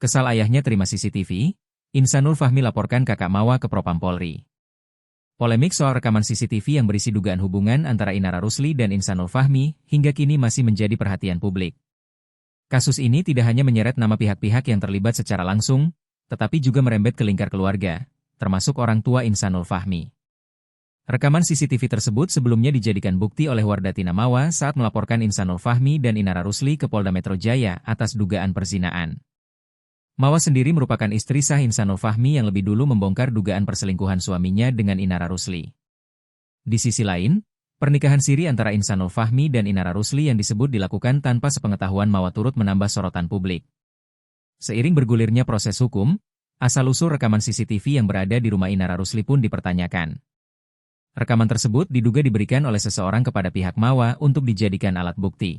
Kesal ayahnya terima CCTV, Insanul Fahmi laporkan kakak Mawa ke Propam Polri. Polemik soal rekaman CCTV yang berisi dugaan hubungan antara Inara Rusli dan Insanul Fahmi hingga kini masih menjadi perhatian publik. Kasus ini tidak hanya menyeret nama pihak-pihak yang terlibat secara langsung, tetapi juga merembet ke lingkar keluarga, termasuk orang tua Insanul Fahmi. Rekaman CCTV tersebut sebelumnya dijadikan bukti oleh Wardatina Mawa saat melaporkan Insanul Fahmi dan Inara Rusli ke Polda Metro Jaya atas dugaan perzinaan. Mawa sendiri merupakan istri sah Insanul Fahmi yang lebih dulu membongkar dugaan perselingkuhan suaminya dengan Inara Rusli. Di sisi lain, pernikahan siri antara Insanul Fahmi dan Inara Rusli yang disebut dilakukan tanpa sepengetahuan Mawa turut menambah sorotan publik. Seiring bergulirnya proses hukum, asal-usul rekaman CCTV yang berada di rumah Inara Rusli pun dipertanyakan. Rekaman tersebut diduga diberikan oleh seseorang kepada pihak Mawa untuk dijadikan alat bukti.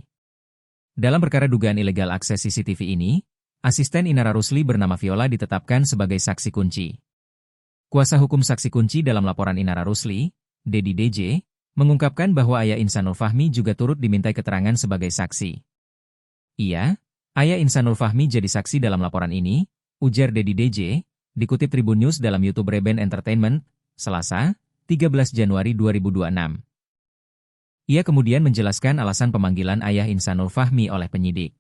Dalam perkara dugaan ilegal akses CCTV ini, asisten Inara Rusli bernama Viola ditetapkan sebagai saksi kunci. Kuasa hukum saksi kunci dalam laporan Inara Rusli, Dedi DJ, mengungkapkan bahwa ayah Insanul Fahmi juga turut dimintai keterangan sebagai saksi. Iya, ayah Insanul Fahmi jadi saksi dalam laporan ini, ujar Dedi DJ, dikutip Tribun News dalam YouTube Reben Entertainment, Selasa, 13 Januari 2026. Ia kemudian menjelaskan alasan pemanggilan ayah Insanul Fahmi oleh penyidik.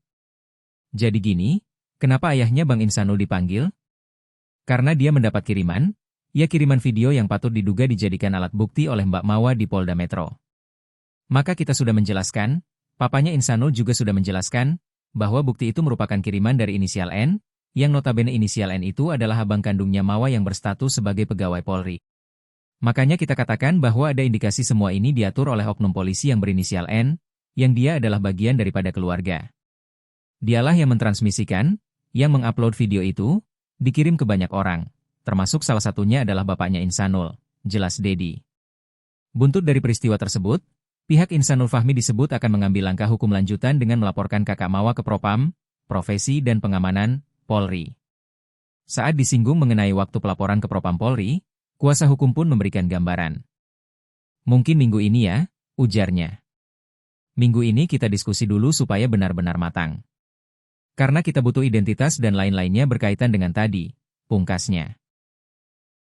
Jadi gini, kenapa ayahnya Bang Insanul dipanggil? Karena dia mendapat kiriman, kiriman video yang patut diduga dijadikan alat bukti oleh Mbak Mawa di Polda Metro. Maka kita sudah menjelaskan, papanya Insanul juga sudah menjelaskan, bahwa bukti itu merupakan kiriman dari inisial N, yang notabene inisial N itu adalah abang kandungnya Mawa yang berstatus sebagai pegawai Polri. Makanya kita katakan bahwa ada indikasi semua ini diatur oleh oknum polisi yang berinisial N, yang dia adalah bagian daripada keluarga. Dialah yang mentransmisikan, yang mengupload video itu, dikirim ke banyak orang, termasuk salah satunya adalah bapaknya Insanul, jelas Dedi. Buntut dari peristiwa tersebut, pihak Insanul Fahmi disebut akan mengambil langkah hukum lanjutan dengan melaporkan kakak Mawa ke Propam, Profesi dan Pengamanan, Polri. Saat disinggung mengenai waktu pelaporan ke Propam Polri, kuasa hukum pun memberikan gambaran. Mungkin minggu ini ya, ujarnya. Minggu ini kita diskusi dulu supaya benar-benar matang. Karena kita butuh identitas dan lain-lainnya berkaitan dengan tadi, pungkasnya.